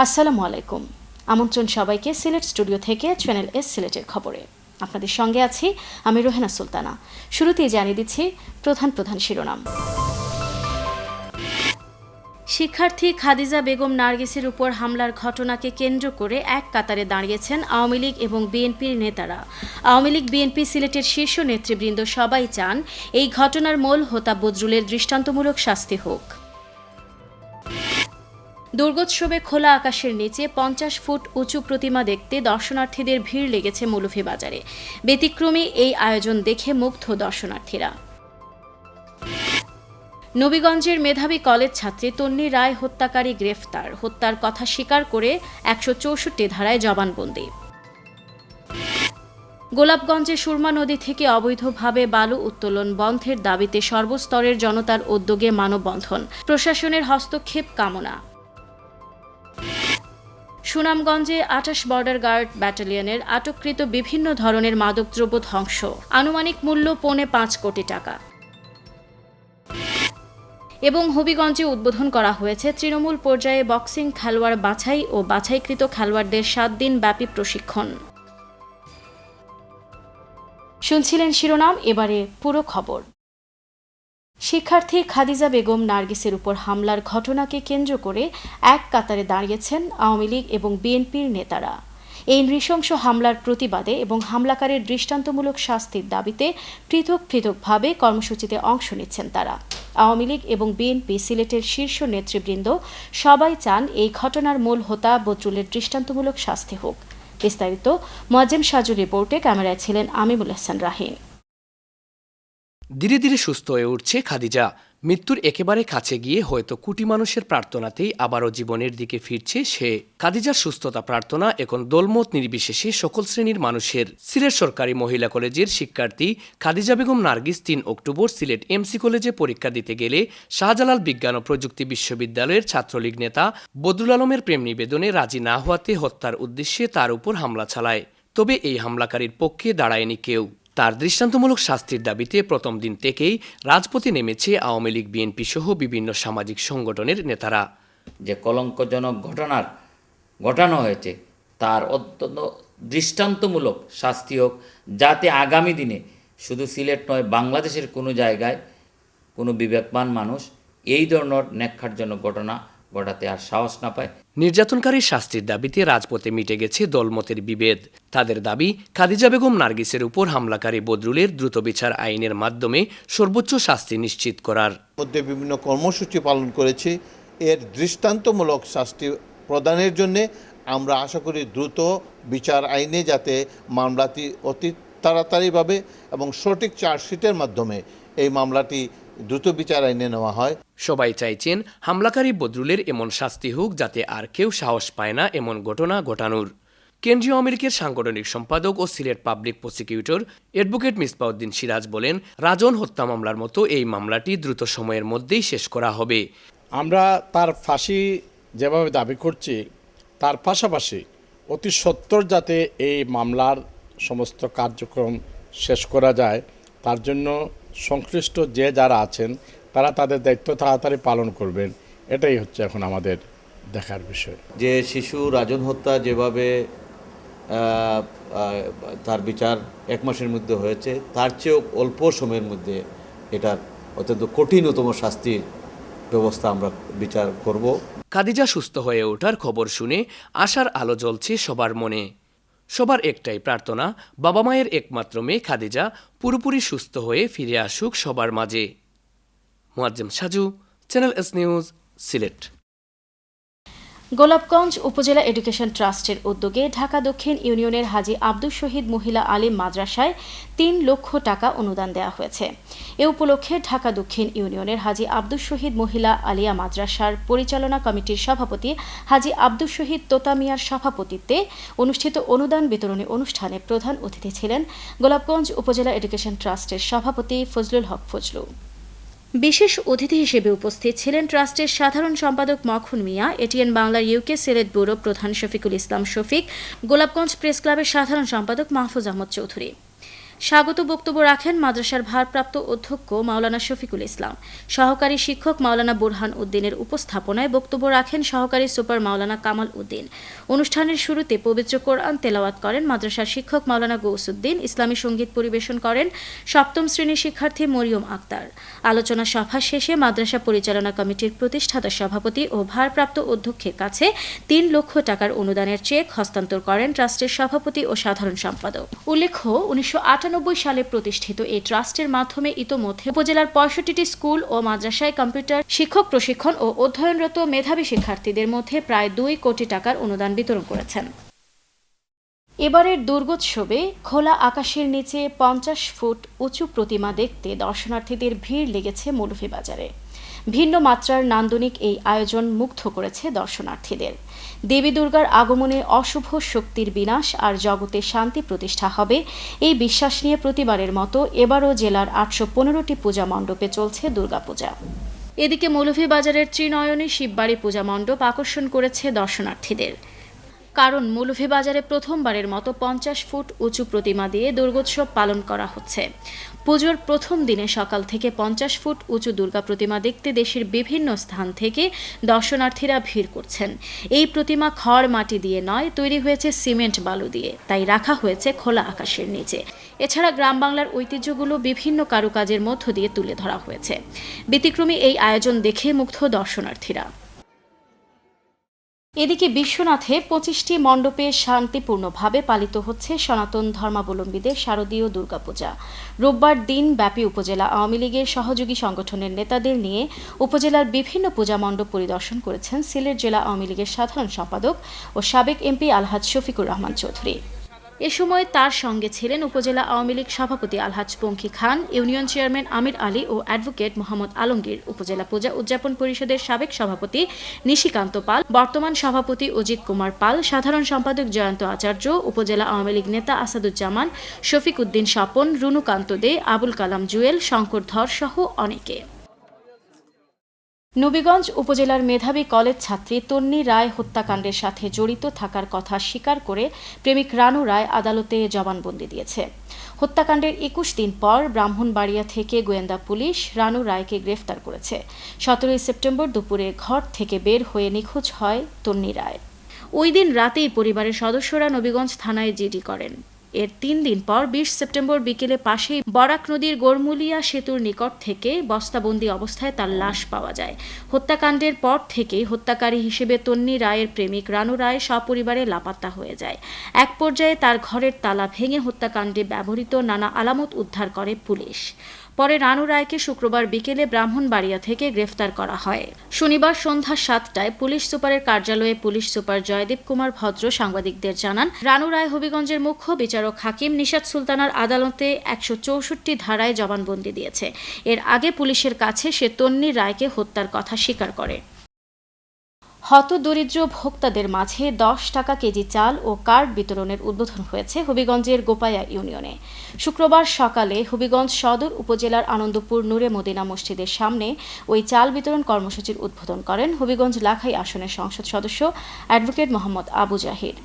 আসসালামু আলাইকুম। আমন্ত্রণ সবাইকে সিলেট স্টুডিও থেকে চ্যানেল এস সিলেটের খবরে। আপনাদের সঙ্গে আছি আমি রোহেনা সুলতানা। শুরুতেই জানিয়ে দিচ্ছি প্রধান শিরোনাম। শিক্ষার্থী খাদিজা বেগম নার্গিসের উপর হামলার ঘটনাকে কেন্দ্র করে এক কাতারে দাঁড়িয়েছেন আওয়ামী লীগ এবং বিএনপির নেতারা। আওয়ামী লীগ বিএনপি সিলেটের শীর্ষ নেতৃবৃন্দ সবাই চান এই ঘটনার মূল হোতা বজরুলের দৃষ্টান্তমূলক শাস্তি হোক। দুর্গোৎসবে খোলা আকাশের নিচে 50 ফুট উঁচু প্রতিমা দেখতে দর্শনার্থীদের ভিড় লেগেছে মৌলভীবাজারে। ব্যতিক্রমী এই আয়োজন দেখে মুগ্ধ দর্শনার্থীরা। নবীগঞ্জের মেধাবী কলেজ ছাত্রী তন্নি রায় হত্যাকারী গ্রেফতার। হত্যার কথা স্বীকার করে 164 ধারায় জবানবন্দি। গোলাপগঞ্জে সুরমা নদী থেকে অবৈধভাবে বালু উত্তোলন বন্ধের দাবিতে সর্বস্তরের জনতার উদ্যোগে মানববন্ধন। প্রশাসনের হস্তক্ষেপ কামনা। সুনামগঞ্জে 28 বর্ডার গার্ড ব্যাটালিয়নের আটককৃত বিভিন্ন ধরনের মাদকদ্রব্য ধ্বংস। আনুমানিক মূল্য 5.25 কোটি টাকা। এবং হবিগঞ্জে উদ্বোধন করা হয়েছে তৃণমূল পর্যায়ে বক্সিং খেলোয়াড় বাছাই ও বাছাইকৃত খেলোয়াড়দের 7 দিন ব্যাপী প্রশিক্ষণ। শুনছিলেন শিরোনাম, এবারে পুরো খবর। শিক্ষার্থী খাদিজা বেগম নার্গিসের উপর হামলার ঘটনাকে কেন্দ্র করে এক কাতারে দাঁড়িয়েছেন আওয়ামী লীগ এবং বিএনপির নেতারা। এই নৃশংস হামলার প্রতিবাদে এবং হামলাকারীর দৃষ্টান্তমূলক শাস্তির দাবিতে পৃথকভাবে কর্মসূচিতে অংশ নিচ্ছেন তারা। আওয়ামী লীগ এবং বিএনপি সিলেটের শীর্ষ নেতৃবৃন্দ সবাই চান এই ঘটনার মূল হোতা বজরুলের দৃষ্টান্তমূলক শাস্তি হোক। বিস্তারিত মোয়াজ্জেম সাজুর রিপোর্টে, ক্যামেরায় ছিলেন আমিমুল হাসান রাহিন। ধীরে ধীরে সুস্থ হয়ে উঠছে খাদিজা। মৃত্যুর একেবারে কাছে গিয়ে হয়তো কোটি মানুষের প্রার্থনাতেই আবারও জীবনের দিকে ফিরছে সে। খাদিজার সুস্থতা প্রার্থনা এখন দলমত নির্বিশেষে সকল শ্রেণীর মানুষের। সিলেট সরকারি মহিলা কলেজের শিক্ষার্থী খাদিজা বেগম নার্গিস 3 অক্টোবর সিলেট এমসি কলেজে পরীক্ষা দিতে গেলে শাহজালাল বিজ্ঞান ও প্রযুক্তি বিশ্ববিদ্যালয়ের ছাত্রলীগ নেতা বদরুল আলমের প্রেম নিবেদনে রাজি না হওয়াতে হত্যার উদ্দেশ্যে তার উপর হামলা চালায়। তবে এই হামলাকারীর পক্ষে দাঁড়ায়নি কেউ। তার দৃষ্টান্তমূলক শাস্তির দাবিতে প্রথম দিন থেকেই রাজপথে নেমেছে আওয়ামী লীগ বিএনপি সহ বিভিন্ন সামাজিক সংগঠনের নেতারা। যে কলঙ্কজনক ঘটানো হয়েছে তার অত্যন্ত দৃষ্টান্তমূলক শাস্তি হোক, যাতে আগামী দিনে শুধু সিলেট নয়, বাংলাদেশের কোনো জায়গায় কোনো বিবেকবান মানুষ এই ধরনের ন্যাক্কারজনক ঘটনা ঘটাতে আর সাহস না পায়। নির্যাতনকারীর শাস্তির দাবিতে রাজপথে মিটে গেছে দলমতের বিভেদ। তাদের দাবি, খাদিজা বেগম নার্গিসের উপর হামলাকারী বদরুলের দ্রুত বিচার আইনের মাধ্যমে সর্বোচ্চ শাস্তি নিশ্চিত করার মধ্যে বিভিন্ন কর্মসূচি পালন করেছি। এর দৃষ্টান্তমূলক শাস্তি প্রদানের জন্য আমরা আশা করি দ্রুত বিচার আইনে যাতে মামলাটি অতি তাড়াতাড়িভাবে এবং সঠিক চার্জশিটের মাধ্যমে এই মামলাটি দ্রুত বিচার আইনে নেওয়া হয়। সবাই চাইছেন হামলাকারী বদরুলের এমন শাস্তি হোক যাতে আর কেউ সাহস পায় না এমন ঘটনা ঘটানোর। কেন্দ্রীয় আওয়ামী লীগের সাংগঠনিক সম্পাদক ও Sylhet public prosecutor advocate Misbauddin Siraj বলেন, রাজন হত্যা মামলার মতো এই মামলাটি দ্রুত সময়ের মধ্যেই শেষ করা হবে। আমরা তার ফাঁসি যেভাবে দাবি করছি, তার পাশাপাশি অতি সত্বর যাতে এই মামলার সমস্ত কার্যক্রম শেষ করা যায়, তার জন্য সংশ্লিষ্ট যে যারা আছেন তারা তাদের দায়িত্ব তাড়াতাড়ি পালন করবেন। এটাই হচ্ছে এখন আমাদের দেখার বিষয়। যে শিশু রাজন হত্যা যেভাবে তার বিচার 1 মাসের মধ্যে হয়েছে, তার চেয়েও অল্প সময়ের মধ্যে এটার অত্যন্ত কঠিনতম শাস্তির ব্যবস্থা আমরা বিচার করব। খাদিজা সুস্থ হয়ে ওঠার খবর শুনে আশার আলো জ্বলছে সবার মনে। সবার একটাই প্রার্থনা, বাবা মায়ের একমাত্র মেয়ে খাদিজা পুরোপুরি সুস্থ হয়ে ফিরে আসুক সবার মাঝে। Moazzem Saju, channel S news, Sylhet. Golapganj উপজেলা এডুকেশন ট্রাস্টের উদ্যোগে ঢাকা দক্ষিণ ইউনিয়নের হাজী আব্দুস শহীদ মহিলা আলিম মাদ্রাসায় 3 লক্ষ টাকা অনুদান দেওয়া হয়েছে। এ উপলক্ষে ঢাকা দক্ষিণ ইউনিয়নের হাজী আব্দুস শহীদ মহিলা আলিয়া মাদ্রাসার পরিচালনা কমিটির সভাপতি হাজী আব্দুস শহীদ তোতা মিয়ার সভাপতিত্বে অনুষ্ঠিত অনুদান বিতরণী অনুষ্ঠানে প্রধান অতিথি ছিলেন গোলাপগঞ্জ উপজেলা এডুকেশন ট্রাস্টের সভাপতি ফজলুল হক ফজলু। বিশেষ অতিথি হিসেবে উপস্থিত ছিলেন ট্রাস্টের সাধারণ সম্পাদক মখন মিয়া, এটিএন বাংলার ইউকে সিলেট ব্যুরো প্রধান শফিকুল ইসলাম শফিক, গোলাপগঞ্জ প্রেস ক্লাবের সাধারণ সম্পাদক মাহফুজ আহমদ চৌধুরী। স্বাগত বক্তব্য রাখেন মাদ্রাসার ভারপ্রাপ্ত অধ্যক্ষ মাওলানা শফিকুল ইসলাম। সহকারী শিক্ষক মাওলানা বুরহান উদ্দিনের উপস্থাপনায় বক্তব্য রাখেন সহকারী সুপার মাওলানা কামাল উদ্দিন। অনুষ্ঠানের শুরুতে পবিত্র কোরআন তেলাওয়াত করেন মাদ্রাসার শিক্ষক মাওলানা গৌসুদ্দিন। ইসলামী সঙ্গীত পরিবেশন করেন সপ্তম শ্রেণীর শিক্ষার্থী মরিয়ম আক্তার। আলোচনা সভা শেষে মাদ্রাসা পরিচালনা কমিটির প্রতিষ্ঠাতা সভাপতি ও ভারপ্রাপ্ত অধ্যক্ষের কাছে ৩ লক্ষ টাকার অনুদানের চেক হস্তান্তর করেন ট্রাস্টের সভাপতি ও সাধারণ সম্পাদক। উল্লেখ্য 1998 সালে প্রতিষ্ঠিত এই ট্রাস্টের মাধ্যমে ইতোমধ্যে উপজেলার ৬৫টি স্কুল ও মাদ্রাসায় কম্পিউটার শিক্ষক প্রশিক্ষণ ও অধ্যয়নরত মেধাবী শিক্ষার্থীদের মধ্যে প্রায় ২ কোটি টাকার অনুদান বিতরণ করেছেন। এবারের দুর্গোৎসবে খোলা আকাশের নিচে ৫০ ফুট উঁচু প্রতিমা দেখতে দর্শনার্থীদের ভিড় লেগেছে মৌলভীবাজারে। ভিন্ন মাত্রার নান্দনিক এই আয়োজন মুগ্ধ করেছে দর্শনার্থীদের। দেবী দুর্গার আগমনে অশুভ শক্তির বিনাশ আর জগতে শান্তি প্রতিষ্ঠা হবে এই বিশ্বাস নিয়ে প্রতিবারের মতো এবারও জেলার ৮১৫টি পূজা মণ্ডপে চলছে দুর্গাপূজা। এদিকে মৌলভীবাজারের ত্রিনয়নী শিববাড়ি পূজা মণ্ডপ আকর্ষণ করেছে দর্শনার্থীদের। কারণ মৌলভীবাজারে প্রথমবারের মতো ৫০ ফুট উঁচু প্রতিমা দিয়ে দুর্গোৎসব পালন করা হচ্ছে। পুজোর প্রথম দিনে সকাল থেকে ৫০ ফুট উঁচু দুর্গা প্রতিমা দেখতে দেশের বিভিন্ন স্থান থেকে দর্শনার্থীরা ভিড় করছেন। এই প্রতিমা খড় মাটি দিয়ে নয়, তৈরি হয়েছে সিমেন্ট বালু দিয়ে, তাই রাখা হয়েছে খোলা আকাশের নিচে। এছাড়া গ্রাম বাংলার ঐতিহ্যগুলো বিভিন্ন কারুকাজের মধ্য দিয়ে তুলে ধরা হয়েছে। ব্যতিক্রমী এই আয়োজন দেখে মুগ্ধ দর্শনার্থীরা। এদিকে বিশ্বনাথে ২৫টি মণ্ডপে শান্তিপূর্ণভাবে পালিত হচ্ছে সনাতন ধর্মাবলম্বীদের শারদীয় দুর্গাপূজা। রোববার দিন ব্যাপী উপজেলা আওয়ামী লীগের সহযোগী সংগঠনের নেতাদের নিয়ে উপজেলার বিভিন্ন পূজা মণ্ডপ পরিদর্শন করেছেন সিলেট জেলা আওয়ামী লীগের সাধারণ সম্পাদক ও সাবেক এমপি আলহাজ শফিকুর রহমান চৌধুরী। এ সময় তার সঙ্গে ছিলেন উপজেলা আওয়ামী লীগ সভাপতি আলহাজ পঙ্খী খান, ইউনিয়ন চেয়ারম্যান আমির আলী ও অ্যাডভোকেট মোহাম্মদ আলমগীর, উপজেলা পূজা উদযাপন পরিষদের সাবেক সভাপতি নিশিকান্ত পাল, বর্তমান সভাপতি অজিত কুমার পাল, সাধারণ সম্পাদক জয়ন্ত আচার্য, উপজেলা আওয়ামী লীগ নেতা আসাদুজ্জামান, শফিক উদ্দিন স্বপন, রুনুকান্ত দে, আবুল কালাম জুয়েল, শঙ্কর ধর সহ অনেকে। নবীগঞ্জ উপজেলার মেধাবী কলেজ ছাত্রী তন্নি রায় হত্যাকাণ্ডের সাথে জড়িত থাকার কথা স্বীকার করে প্রেমিক রানু রায় আদালতে জবানবন্দি দিয়েছে। হত্যাকাণ্ডের ২১ দিন পর ব্রাহ্মণবাড়িয়া থেকে গোয়েন্দা পুলিশ রানু রায়কে গ্রেফতার করেছে। ১৭ সেপ্টেম্বর দুপুরে ঘর থেকে বের হয়ে নিখোঁজ হয় তন্নি রায়। ওই দিন রাতেই পরিবারের সদস্যরা নবীগঞ্জ থানায় জিডি করেন। এর ৩ দিন পর ২০ সেপ্টেম্বর বিকেলে পাশেই বরাক নদীর গোরমুলিয়া সেতুর নিকট থেকে বস্তাবন্দি অবস্থায় তার লাশ পাওয়া যায়। হত্যাকাণ্ডের পর থেকেই হত্যাকারী হিসেবে তন্নি রায়ের প্রেমিক রানু রায় সপরিবারে লাপাত্তা হয়ে যায়। এক পর্যায়ে তার ঘরের তালা ভেঙে হত্যাকাণ্ডে ব্যবহৃত নানা আলামত উদ্ধার করে পুলিশ। পরে রানু রায়কে শুক্রবার বিকেলে ব্রাহ্মণবাড়িয়া থেকে গ্রেফতার করা হয়। শনিবার সন্ধ্যা ৭টায় পুলিশ সুপারের কার্যালয়ে পুলিশ সুপার জয়দীপ কুমার ভদ্র সাংবাদিকদের জানান, রানু রায় হবিগঞ্জের মুখ্য বিচারক হাকিম নিশাত সুলতানার আদালতে ১৬৪ ধারায় জবানবন্দি দিয়েছে। এর আগে পুলিশের কাছে সে তন্নি রায়কে হত্যার কথা স্বীকার করে। হতদরিদ্র ভোক্তাদের মাঝে ১০ টাকা কেজি চাল ও কার্ড বিতরণের উদ্বোধন হয়েছে হবিগঞ্জের গোপায়া ইউনিয়নে। শুক্রবার সকালে হবিগঞ্জ সদর উপজেলার আনন্দপুর নূরে মদিনা মসজিদের সামনে ওই চাল বিতরণ কর্মসূচির উদ্বোধন করেন হবিগঞ্জ লাখাই আসনের সংসদ সদস্য অ্যাডভোকেট মোহাম্মদ আবু জাহির।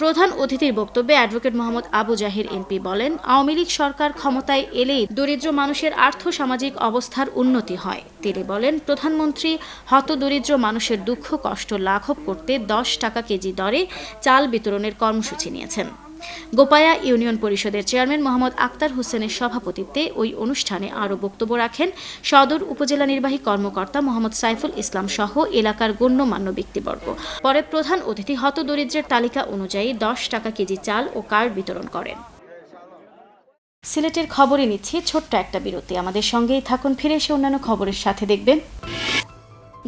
প্রধান অতিথির বক্তব্যে অ্যাডভোকেট মোহাম্মদ আবু জাহির এমপি বলেন, আওয়ামী লীগ সরকার ক্ষমতায় এলেই দরিদ্র মানুষের আর্থ-সামাজিক অবস্থার উন্নতি হয়। তিনি বলেন, প্রধানমন্ত্রী হতদরিদ্র মানুষের দুঃখ কষ্ট লাঘব করতে ১০ টাকা কেজি দরে চাল বিতরণের কর্মসূচি নিয়েছেন। গোপায়া ইউনিয়ন পরিষদের চেয়ারম্যান মোহাম্মদ আক্তার হোসেনের সভাপতিত্বে ওই অনুষ্ঠানে আরও বক্তব্য রাখেন সদর উপজেলা নির্বাহী কর্মকর্তা মোহাম্মদ সাইফুল ইসলাম সহ এলাকার গণ্যমান্য ব্যক্তিবর্গ। পরে প্রধান অতিথি হতদরিদ্রের তালিকা অনুযায়ী ১০ টাকা কেজি চাল ও কার্ড বিতরণ করেন। সিলেটের খবরে নিচ্ছি ছোট্ট একটা বিরতি। আমাদের সঙ্গেই থাকুন, ফিরে এসে অন্যান্য খবরের সাথে দেখবেন।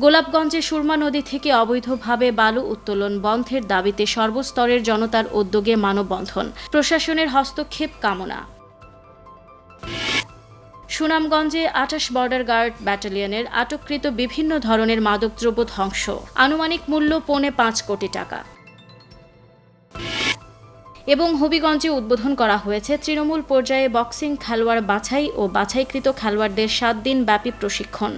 গোলাপগঞ্জে সুরমা নদী থেকে অবৈধভাবে বালু উত্তোলন বন্ধের দাবিতে সর্বস্তরের জনতার উদ্যোগে মানববন্ধন, প্রশাসনের হস্তক্ষেপ কামনা। সুনামগঞ্জে ২৮ বর্ডার গার্ড ব্যাটালিয়নের আটককৃত বিভিন্ন ধরনের মাদকদ্রব্য ধ্বংস, আনুমানিক মূল্য ৫.৫ কোটি টাকা। এবং হবিগঞ্জে উদ্বোধন করা হয়েছে তৃণমূল পর্যায়ে বক্সিং খেলোয়াড় বাছাই ও বাছাইকৃত খেলোয়াড়দের ৭ দিন ব্যাপী প্রশিক্ষণ।